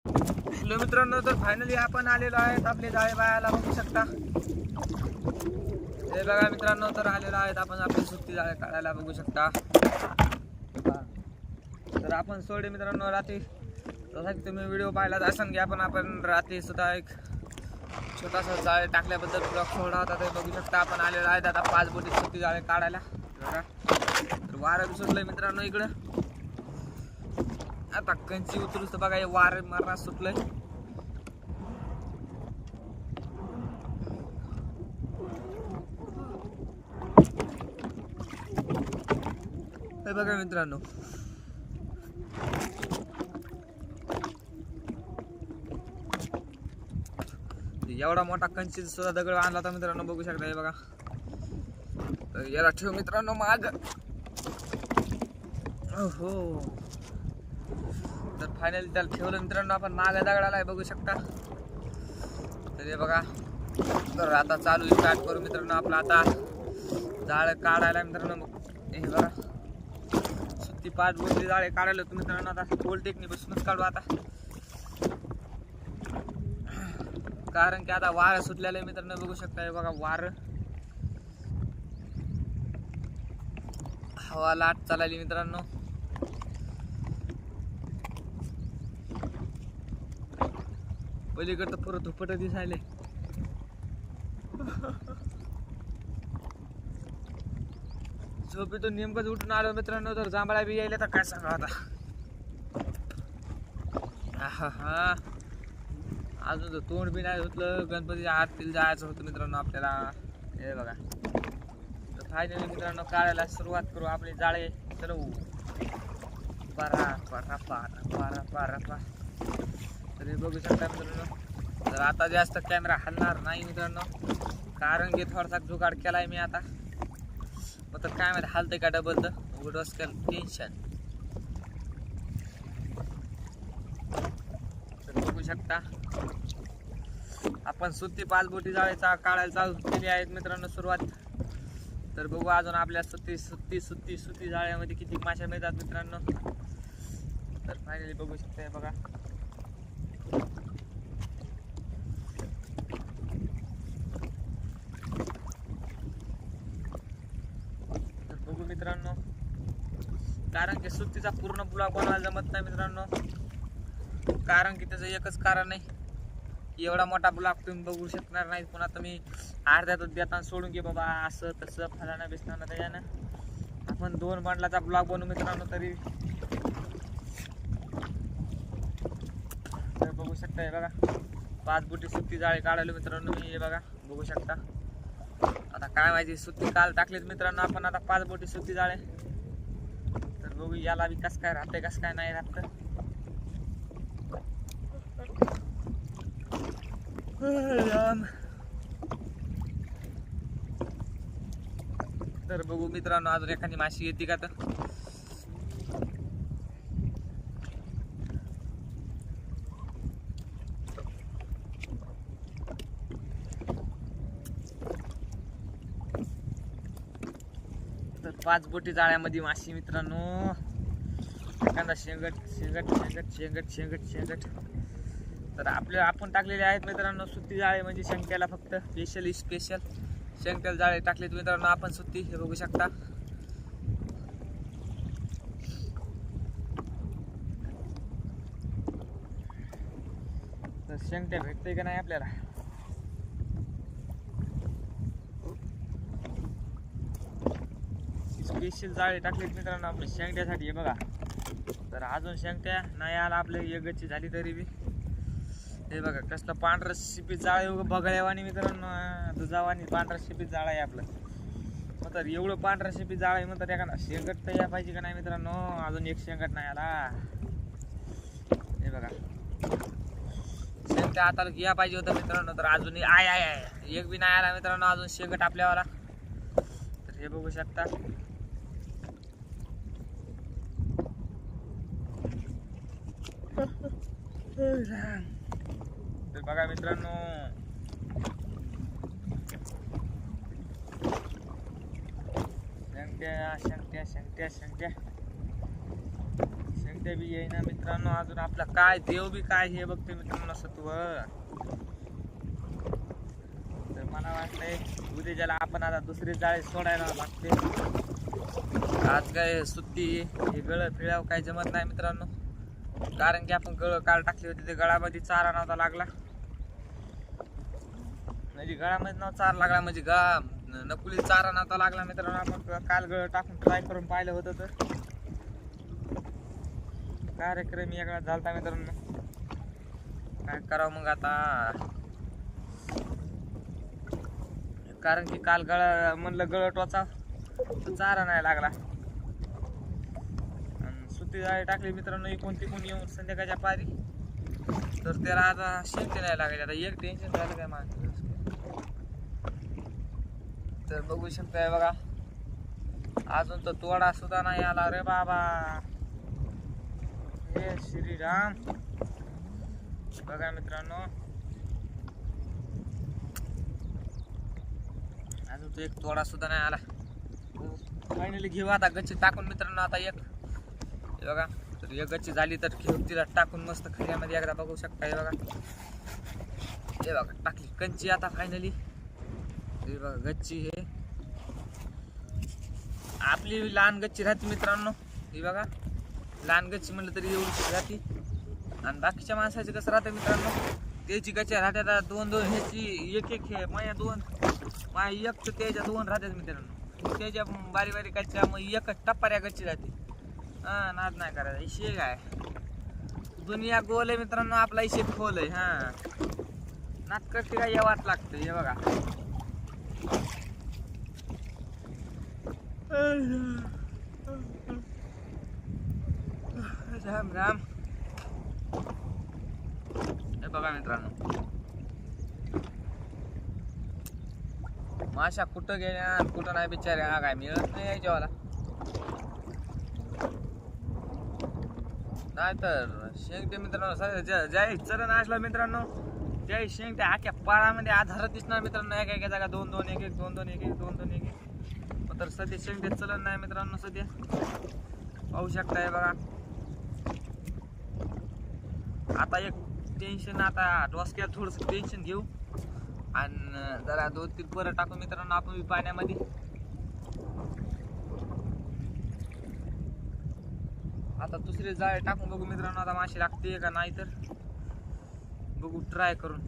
Hello मित्रांनो, तर finally आपण आलेलो आहेत आपले जाळे बायाला बघू शकता. हे बघा मित्रांनो, तर आलेलो आहेत आपण आपली सुट्टी जाळे काढायला बघू शकता. तर आपण सोडे मित्रांनो रात्री, जसा की तुम्ही व्हिडिओ पाहिला असाल की आपण रात्री सुद्धा एक छोटासा जाळे टाकल्याबद्दल ब्लॉग सोडा होता. ते बघू शकता आपण आलेलो आहेत आता 5 बोटी सुट्टी जाळे काढायला. बघा तर वारं बी सुटलंय मित्रांनो इकडं. आता कंची उतरूच तर बघा हे वारे मारणार सुटलंय. हे बघा मित्रांनो, एवढा मोठा कंची सुद्धा दगड आणला होता मित्रांनो, बघू शकता. हे बघा, तर याला ठेव मित्रांनो माग. हो, तर फायनली त्याला ठेवलं मित्रांनो आपण माग दगडाला, बघू शकता. तर हे बघा, तर आता चालू स्टार्ट करू मित्रांनो आपलं आता जाळे काढायला मित्रांनो. हे बघा, सुट्टी 5 बोटी जाळे काढायला होतं मित्रांनो. आता फुल टेकनी बसूनच काढू आता, कारण की आता वारं सुटलेलं आहे मित्रांनो, बघू शकता. हे बघा वारं, हवा लाट चालली मित्रांनो. पलीकडं पुरं धुपट दिसायले. झोपेतून नेमकंच उठून आलो मित्रांनो, तर जांभळा बी यायला तर काय सांगा आता. हा, अजून तर तोंड बी नाही धुतलं. गणपतीच्या आरतीला जायचं होतं मित्रांनो आपल्याला. हे बघा, तर फायनली मित्रांनो काढायला सुरुवात करू आपले जाळे. चलो पारा पारा पारा पारा पारा पा. तर हे बघू शकता मित्रांनो, तर आता जास्त कॅमेरा हलणार नाही मित्रांनो, कारण की थोडासा जुगाड केलाय मी आता. मग तर काय माहिती हलते का डबल, तर उडवस टेन्शन. तर बघू शकता आपण सुट्टी 5 बोटी जाळेचा काढायला चालू केली आहेत मित्रांनो सुरुवात. तर बघू अजून आपल्या सुट्टी जाळ्यामध्ये किती मासे मिळतात मित्रांनो. तर फायनली बघू शकता. बघा, तर बघू मित्रांनो, कारण की सुट्टीचा पूर्ण ब्लॉग बनवायला जमत नाही मित्रांनो, कारण की त्याचं एकच कारण आहे, एवढा मोठा ब्लॉग तुम्ही बघू शकणार नाही. पुन्हा तुम्ही अर्ध्यातच देताना सोडून घे बाबा असं तसं फलाना बिस्ताना. त्याच्यानं आपण 2 बंडलाचा ब्लॉग बनवू मित्रांनो तरी. तर बघू शकता. हे बघा 5 बोटी सुट्टी जाळे काढायला मित्रांनो मी. हे बघा बघू शकता. आता काय माहिती सुट्टी काल टाकलीत मित्रांनो आपण, आता 5 बोटी सुट्टी जाळे. तर बघू याला बी कसं काय राहते कसं काय नाही राहत. तर बघू मित्रांनो अजून एखादी माशी येते का. तर तर 5 बोटी जाळ्यामध्ये माशी मित्रांनो. एखादा शेंगट शेंगट शेंगट शेंगट शेंगट शेंगट. तर आपण टाकलेले आहेत मित्रांनो सुट्टी जाळे, म्हणजे शेंगट्याला फक्त स्पेशल शेंगट्याला जाळे टाकलेत मित्रांनो आपण सुट्टी. हे बघू शकता. तर शेंगट्या भेटते का नाही आपल्याला. स्पेशल जाळे टाकलेत मित्रांनो आपल्या शेंगट्यासाठी. हे बघा, तर अजून शेंगट्या नाही आला आपल्या एकची झाली तरी बी. हे बघा कसलं पांढरं शिपी जाळ बघायवानी मित्रांनो, दुधावानी पांढरं शिपी जाळ आहे आपलं. मग तर एवढं पांढरं शिपी जाळ आहे म्हणतात, एखादा शेंगट तर या पाहिजे का नाही मित्रांनो. अजून एक शेंगट नाही आला. हे बघा शेंगट्या आता या पाहिजे होतं मित्रांनो, तर अजून एक बी नाही आला मित्रांनो अजून शेंगट आपल्यावाला. तर हे बघू शकता. तर बघा मित्रांनो, शेंगट्या शेंगट्या शेंगट्या शेंगट्या सध्या बी येईना मित्रांनो. अजून आपला काय देव बी काय हे बघते मित्रांनो सत्व. तर मला वाटतंय उद्या ज्याला आपण आता दुसरी जाळी सोडायला लागते. आज काय सुट्टी हे गळ फिळाव काही जमत नाही मित्रांनो. कारण की आपण गळ काल टाकली होती ते गळामध्ये चारा नव्हता लागला. म्हणजे गळामध्ये नव्हता चारा लागला म्हणजे गळा नकुली चारा नव्हता लागला मित्रांनो. आपण काल गळ टाकून ट्राय करून पाहिलं होतं तर कार्यक्रम वेगळा झालता मित्रांनो. काय करावं मग आता. कारण की काल गळ म्हणलं गळ टोचा तर चारा नाही लागला. सुट्टी जाळी टाकली मित्रांनो इकून तिकून येऊन संध्याकाळच्या पारी. तर त्याला आता शेती नाही लागायची. आता एक टेन्शन झालं काय माणसं. तर बघू शकताय बघा अजून तर तोडा सुद्धा नाही आला रे बाबा. हे श्रीराम. बघा मित्रांनो अजून तो एक तोडा सुद्धा नाही आला. फायनली घेऊ आता गच्ची टाकून मित्रांनो. आता एक हे बघा तर एक गच्ची झाली तर घेऊ तिला टाकून मस्त खऱ्यामध्ये एकदा बघू शकता. हे बघा हे बघा टाकली कंची आता फायनली. हे बघा गच्ची हे आपली लहान गच्ची राहते मित्रांनो. हे बघा लहान गच्ची म्हणलं तरी एवढी राहते. आणि बाकीच्या माणसाची कसं राहतं मित्रांनो त्याची गच्ची राहत्यात दोन दोन ह्याची एक एक हे माया दोन माया एक तर त्याच्या दोन राहतात मित्रांनो. त्याच्या बारी बारी गच्च्या मग एकच टप्पाऱ्या गच्ची राहते. हा नाद नाही करायचा. इशे काय दुनिया गोल आहे मित्रांनो. आपला इशे खोल आहे. हा नाद करते काय यावाच लागतं. हे बघा राम राम. हे बघा मित्रांनो माशा कुठं गेल्या कुठं नाही बिचारे. हा काय मिळत नाही याच्यावाला. नाही तर शेंगटे मित्रांनो ज्या चरण असला मित्रांनो त्या शेंगट्या आख्या पाळामध्ये आधारात दिसणार मित्रांनो. एका एका जागा दोन दोन एक एक दोन दोन एक एक दोन दोन एक एक. तर सध्या शेंगटे चलन नाही मित्रांनो. सध्या पाहू शकताय बघा. आता एक टेन्शन आता डोसक्यात थोडस टेन्शन घेऊ आणि जरा 2-3 परत टाकू मित्रांनो आपण पाण्यामध्ये. आता दुसरी जाळे टाकून बघू मित्रांनो आता माशी लागते का नाही तर बघू ट्राय करून.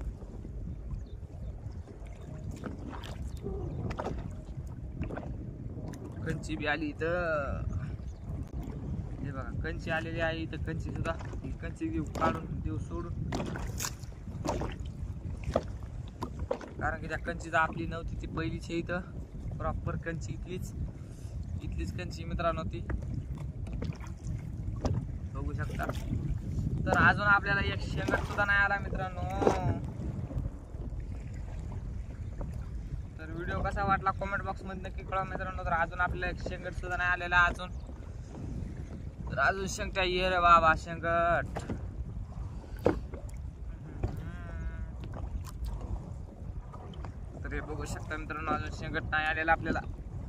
कंची बी आली तर हे बघा कंची आलेली आहे इथं. कंची सुद्धा कंची देऊ काढून देऊ सोडून. कारण की त्या कंचीचा आपली नव्हती ती पहिलीच आहे इथं. प्रॉपर कंची इथलीच कंची मित्रांनो ती बघू शकता. तर अजून आपल्याला एक शेंगट सुद्धा नाही आला मित्रांनो. तर व्हिडिओ कसा वाटला कमेंट बॉक्स मध्ये नक्की कळवा मित्रांनो. तर अजून आपल्याला एक शेंगट सुद्धा नाही आलेला अजून. तर अजून शेंगट्या ये रे बाबा शेंगट. तर हे बघू शकता मित्रांनो अजून शेंगट नाही आलेला आपल्याला.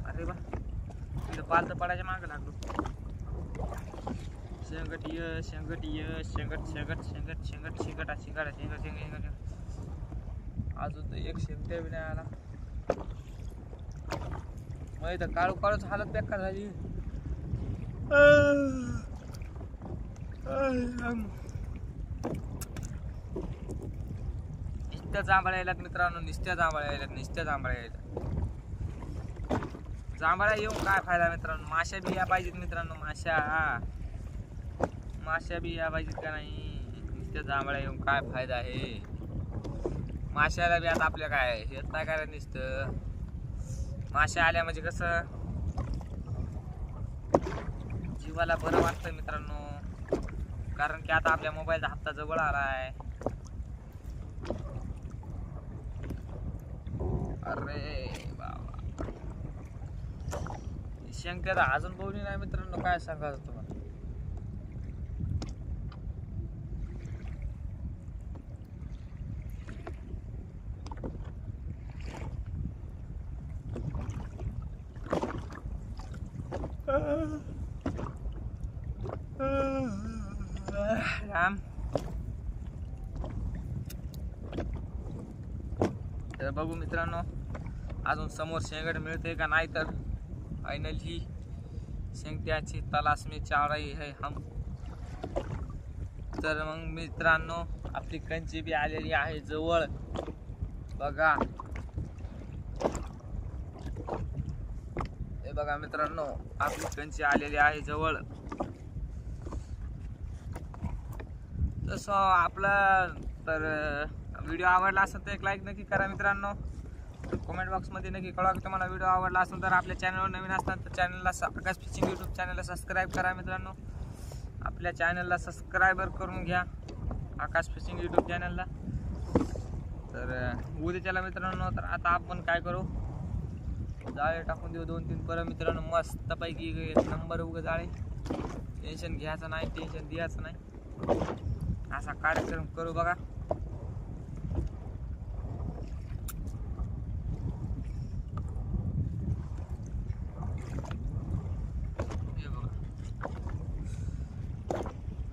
अरे बा इथं पालत पडायच्या मागे लागलो. शेंगट ये शेंगट ये शेंगट शेंगट शेंगट शेंगट शेंगट शेंगट शेंगट शेंगट. अजून तर एक शेंगट्या बी नाही आला. मग इथं काळू काळूच हालत बेकार झाली. नुसत्या जांभळ्या यायल्यात मित्रांनो. नुसत्या जांभळ्या यायल्यात. जांभळ्या येऊन काय फायदा मित्रांनो. माशा बी या पाहिजेत मित्रांनो. माशा बी या पाहिजेत का नाही. नुसत्या जांभळ्या येऊन काय फायदा आहे. माशाला बी आता आपल्या काय हेच नाही करायचं नुसतं. माशा आल्या म्हणजे कसं जीवाला बरं वाटतं मित्रांनो. कारण की आता आपल्या मोबाईलचा हप्ता जवळ आलाय. अरे बाबा शेंगट्याला अजून बोलली नाही मित्रांनो. काय सांगायचं तुम्हाला. तर बघू मित्रांनो अजून समोर शेंगड मिळते का नाही, तर फायनली शेंगट्याची तलाश में चाह रही है हम. तर मग मित्रांनो आपली कंची बी आलेली आहे जवळ बघा. हे बघा मित्रांनो आपली कंची आलेली आहे जवळ. तसं आपला तर व्हिडिओ आवडला असेल तर एक लाईक नक्की करा मित्रांनो. कमेंट बॉक्समध्ये नक्की कळवा की तुम्हाला व्हिडिओ आवडला असेल तर. आपल्या चॅनलवर नवीन असताना तर चॅनलला आकाश फिशिंग यूट्यूब चॅनलला सबस्क्राईब करा मित्रांनो. आपल्या चॅनलला सबस्क्रायबर करून घ्या आकाश फिशिंग यूट्यूब चॅनलला. तर उद्याच्याला मित्रांनो तर आता आपण काय करू, जाळे टाकून देऊ 2-3 परत मित्रांनो. मस्तपैकी एक नंबर उगा जाळे. टेन्शन घ्यायचं नाही, टेन्शन द्यायचं नाही, असा कार्यक्रम करू बघा.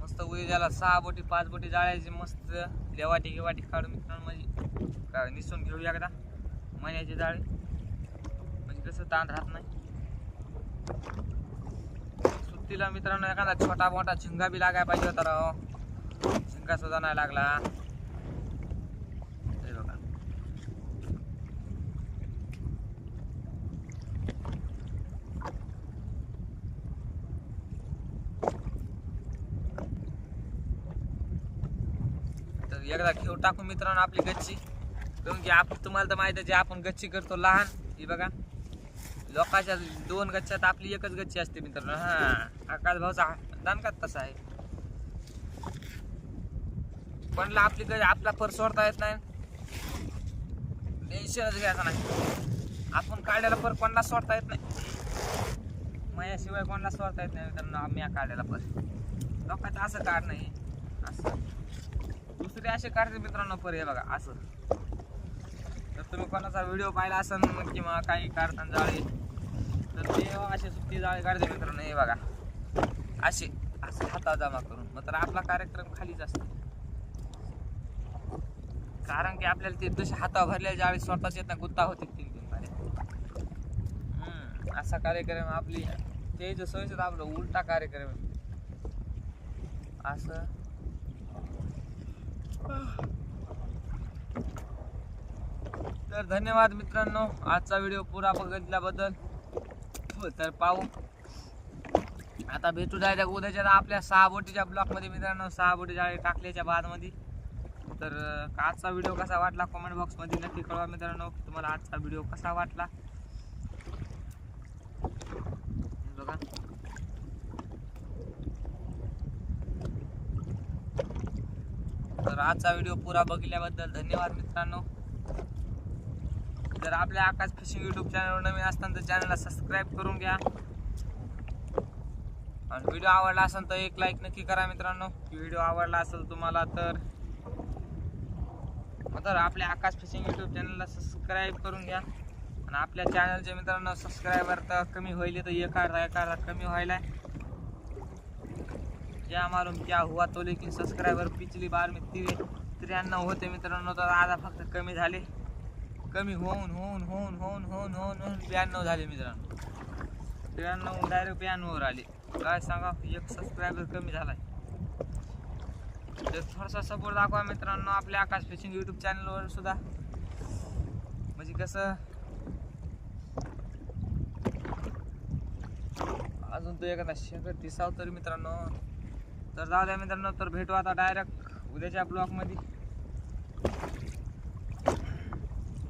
मस्त उद्याला 6 बोटी 5 बोटी जाळ्याची मस्त लेवाटी गिवाटी काढू मित्रांनो. म्हणजे निसून घेऊया एकदा महिन्याचे जाळे, म्हणजे कसं ताण राहत नाही. सुट्टीला मित्रांनो एखादा छोटा मोठा झिंगा बी लागायला पाहिजे होता राव. झिंगा सुद्धा नाही लागला. हे बघा तर एकदा घेऊ टाकू मित्रांनो आपली गच्ची. कारण की आपण तुम्हाला तर माहिती आहे जे आपण गच्ची करतो लहान, ही बघा लोकांच्या 2 गच्च्यात आपली एकच गच्ची असते मित्रांनो. आकाश भाऊचा दणकात तसा आहे. पण आपली आपला पर सोडता येत नाही, टेन्शनच घ्यायचं नाही. आपण काढलेला पर कोणाला सोडता येत नाही, माझ्याशिवाय कोणाला सोडता येत नाही मित्रांनो. आम्ही काढलेला पर लोकांचं असं काढ नाही, असं दुसरे असे काढते मित्रांनो पर. हे बघा असं. तर तुम्ही कोणाचा व्हिडिओ पाहिला असेल किंवा काही काढताना जाळे तर ते असे सुट्टी जाळे काढते मित्रांनो. हे बघा असे असे हातात जमा करून, मात्र आपला कार्यक्रम खालीच असतो. कारण की आपल्याला ते तसे हाता भरलेल्या जाळी स्वतःच येत ना, गुत्ता होते 3-3 पारे. असा कार्यक्रम आपली ते जो सोयीचं आपलं उलटा कार्यक्रम असं. तर धन्यवाद मित्रांनो आजचा व्हिडिओ पुरा बघितल्याबद्दल. तर पाहू आता भेटू जायच्या उद्याच्या आपल्या 6 बोटीच्या ब्लॉकमध्ये मित्रांनो. 6 बोटी जाळे टाकल्याच्या बादमध्ये. तर आजचा व्हिडिओ कसा वाटला कमेंट बॉक्समध्ये नक्की कळवा मित्रांनो. तुम्हाला आजचा व्हिडिओ कसा वाटला बघा. तर आजचा व्हिडिओ पुरा बघितल्याबद्दल धन्यवाद मित्रांनो. जर आपल्या आकाश फिशिंग यूट्यूब चॅनलवर नवीन असताना तर चॅनलला सबस्क्राईब करून घ्या. आणि व्हिडिओ आवडला असेल तर एक लाईक नक्की करा मित्रांनो. व्हिडिओ आवडला असेल तुम्हाला तर आपल्या आकाश फिशिंग यूट्यूब चॅनलला सबस्क्राईब करून घ्या. आणि आपल्या चॅनलचे मित्रांनो सबस्क्रायबर तर कमी होईल, तर एक अर्धा कमी व्हायला. क्या मालूम क्या हुआ तो, लेकिन सबस्क्रायबर पिछली बार में 93 होते मित्रांनो. तर आता फक्त कमी झाले. कमी होऊन 92 झाले मित्रांनो. 93 डायरेक्ट 92 वर आले. काय सांगा, एक सबस्क्रायबर कमी झालाय. तर थोडासा सपोर्ट दाखवा मित्रांनो आपल्या आकाश फिशिंग यूट्यूब चॅनलवर सुद्धा. म्हणजे कसं अजून तो एखादा शेंगट दिसाव तर मित्रांनो. तर जाऊ द्या मित्रांनो, तर भेटू आता डायरेक्ट उद्याच्या ब्लॉगमध्ये.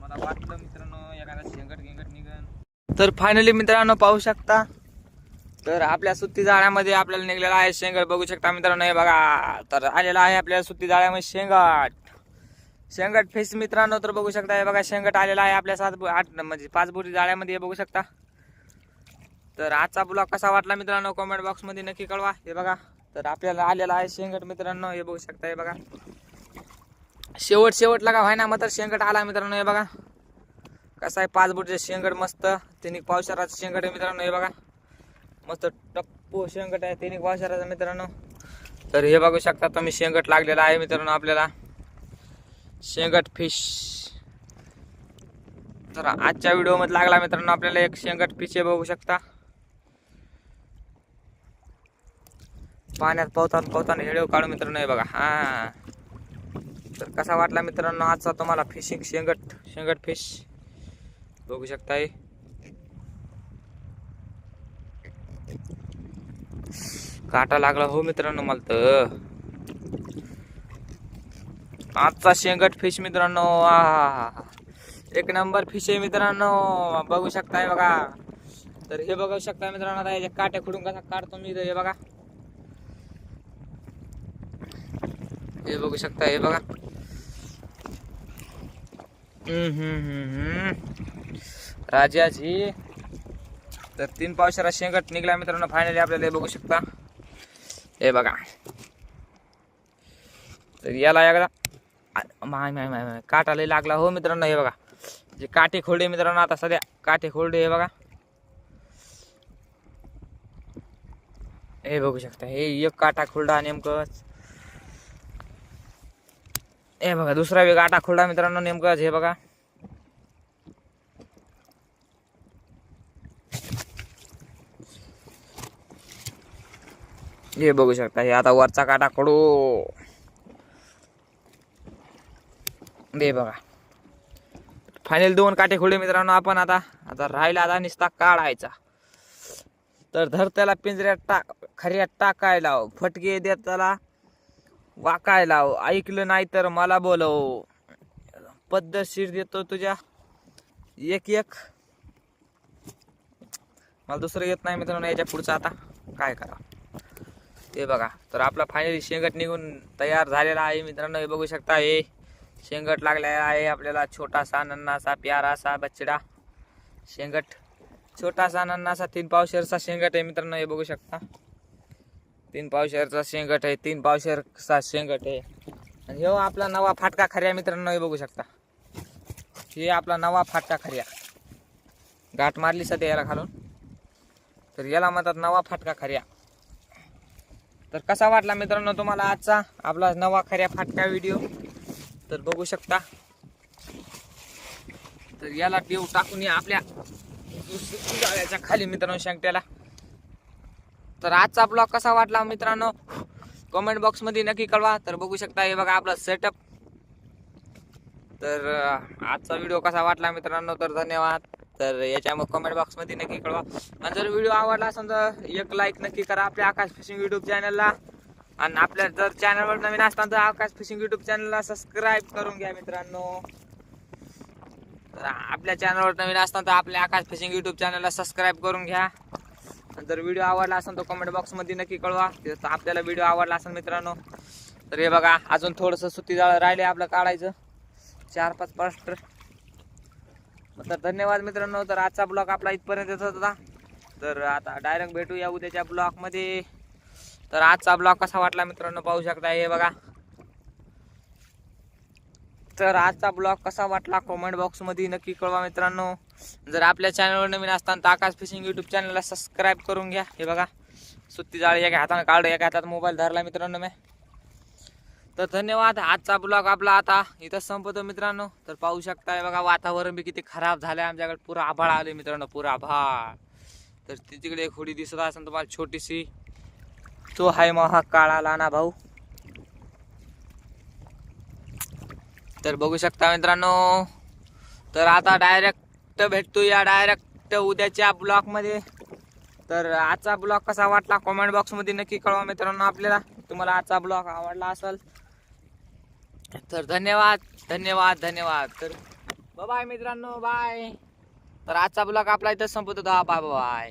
मला वाटलं मित्रांनो एखादा शेंगट निघन. तर फायनली मित्रांनो पाहू शकता, तर आपल्या सुट्टी जाळ्यामध्ये आपल्याला निघलेला आहे शेंगट. बघू शकता मित्रांनो, हे बघा. तर आलेला आहे आपल्या सुट्टी जाळ्यामध्ये शेंगट फिश मित्रांनो. तर बघू शकता हे बघा शेंगट आलेला आहे आपल्या 7-8 म्हणजे 5 बोटी जाळ्यामध्ये. हे बघू शकता. तर आजचा ब्लॉग कसा वाटला मित्रांनो कमेंट बॉक्समध्ये नक्की कळवा. हे बघा तर आपल्याला आलेला आहे शेंगट मित्रांनो. हे बघू शकता. हे बघा शेवट लागा व्हाय ना, मात्र शेंगट आला मित्रांनो. हे बघा कसा आहे 5 बोटीचे शेंगट मस्त. तिने पावसाळ्याचं शेंगट आहे मित्रांनो. हे बघा मस्त टप्पू शेंगट आहे तिने पावसाळ्याचं मित्रांनो. तर हे बघू शकता तुम्ही शेंगट लागलेला आहे मित्रांनो आपल्याला. शेंगट फिश तर आजच्या व्हिडिओ मध्ये लागला मित्रांनो आपल्याला एक शेंगट फिश बघू शकता. पाण्यात पोहताना व्हिडिओ काढू मित्रांनो. हे बघा. हा तर कसा वाटला मित्रांनो आजचा तुम्हाला फिशिंग शेंगट फिश बघू शकता. काटा लागला हो मित्रांनो मला तर. आजचा शेंगट फिश मित्रांनो एक नंबर फिश आहे मित्रांनो. बघू शकताय बघा. तर हे बघू शकता मित्रांनो आता याचे काटे खुडून कसा काढतो मी. हे बघा. हे बघू शकता. हे बघा. राजाजी. तर 3 पावशेरा शेंगट निघला मित्रांनो फायनली आपल्याला. हे बघू शकता. हे बघा. तर याला एकदा माय काटा लय लागला हो मित्रांनो. हे बघा जे काटे खोडे मित्रांनो आता सध्या काटे खोडे. हे बघा. हे बघू शकता. हे एक काटा खोडा नेमकंच. हे बघा दुसरा वेग काटा खोडा मित्रांनो नेमकंच. हे बघा. हे बघू शकता. हे आता वरचा काटा खोडू. हे बघा फायनल 2 काटे खोडे मित्रांनो आपण. आता राहिला आता निस्ता काढायचा. तर धर त्याला पिंजऱ्यात खऱ्यात टाकायला फटके देत त्याला वाकायला. ऐकलं नाही तर मला बोलव. पद्धतशीर देतो तुझ्या एक मला दुसरं येत नाही मित्रांनो याच्या पुढचं. आता काय करा. हे बघा. तर आपला फायनली शेंगट निघून तयार झालेला आहे मित्रांनो. हे बघू शकता. हे शेंगट लागलेला आहे आपल्याला. छोटासा नन्नासा प्यारासा बछडा शेंगट. छोटासा नन्नासा 3 पावशेरचा शेंगट आहे मित्रांनो. हे बघू शकता. 3 पावशेरचा शेंगट आहे. 3 पावशेरचा शेंगट आहे. आणि हे आपला नवा फाटका खऱ्या मित्रांनो. हे बघू शकता. हे आपला नवा फाटका खऱ्या. गाठ मारली सध्या याला घालून. तर याला म्हणतात नवा फाटका खऱ्या. तर कसा वाटला मित्रांनो तुम्हाला आजचा आपला नवा खऱ्या फाटका व्हिडिओ. तर बघू शकता. तर याला टेव टाकून या आपल्या जाळ्याच्या खाली मित्रांनो शेंगट्याला. तर आजचा ब्लॉग कसा वाटला मित्रांनो कमेंट बॉक्स मध्ये नक्की कळवा. तर बघू शकता. हे बघा आपला सेटअप. तर आजचा व्हिडिओ कसा वाटला मित्रांनो तर धन्यवाद. तर याच्यामुळे कमेंट बॉक्स मध्ये नक्की कळवा. आणि जर व्हिडिओ आवडला असेल तर एक लाईक नक्की करा आपल्या आकाश फिशिंग युट्यूब चॅनलला. आणि आपल्या जर चॅनलवर नवीन असताना तर आकाश फिशिंग युट्यूब चॅनलला सबस्क्राईब करून घ्या मित्रांनो. तर आपल्या चॅनलवर नवीन असताना तर आपल्या आकाश फिशिंग युट्यूब चॅनलला सबस्क्राईब करून घ्या. जर व्हिडिओ आवडला असेल तर कमेंट बॉक्स मध्ये नक्की कळवा. तर आपल्याला व्हिडिओ आवडला असेल मित्रांनो. तर हे बघा अजून थोडंसं सुती जाळं राहिले आपलं काढायचं. 4-5 पास्टर. तर धन्यवाद मित्रांनो. तर आजचा ब्लॉग आपला इथपर्यंत होता. तर आता डायरेक्ट भेटूया उद्याच्या ब्लॉग मध्ये. तर आजचा ब्लॉग कसा वाटला मित्रांनो पाहू शकता. हे बघा. तर आजचा ब्लॉग कसा वाटला कमेंट बॉक्स मध्ये नक्की कळवा मित्रांनो. जर आपल्या चॅनलवर नवीन असताना तर आकाश फिशिंग युट्यूब चॅनलला सबस्क्राईब करून घ्या. हे बघा सुत्ती जाळी एका हाताने काढ एका हातात मोबाईल धरला मित्रांनो मी. तर धन्यवाद. आजचा ब्लॉग आपला आता इथं संपतो मित्रांनो. तर पाहू शकता बघा वातावरण बी किती खराब झालंय आमच्याकडे. पुरा आभाळ आले मित्रांनो. पुरा आभाळ. तर तिकडे एक होडी दिसत असेल तुम्हाला छोटीशी. तो हाय महा काळा लाना भाऊ. तर बघू शकता मित्रांनो. तर आता डायरेक्ट भेटूया डायरेक्ट उद्याच्या ब्लॉग मध्ये. तर आजचा ब्लॉग कसा वाटला कमेंट बॉक्स मध्ये नक्की कळवा मित्रांनो आपल्याला. तुम्हाला आजचा ब्लॉग आवडला असेल तर धन्यवाद. तर बाय मित्रांनो बाय. तर आजचा ब्लॉग आपला इथं संपत होता. Bye bye.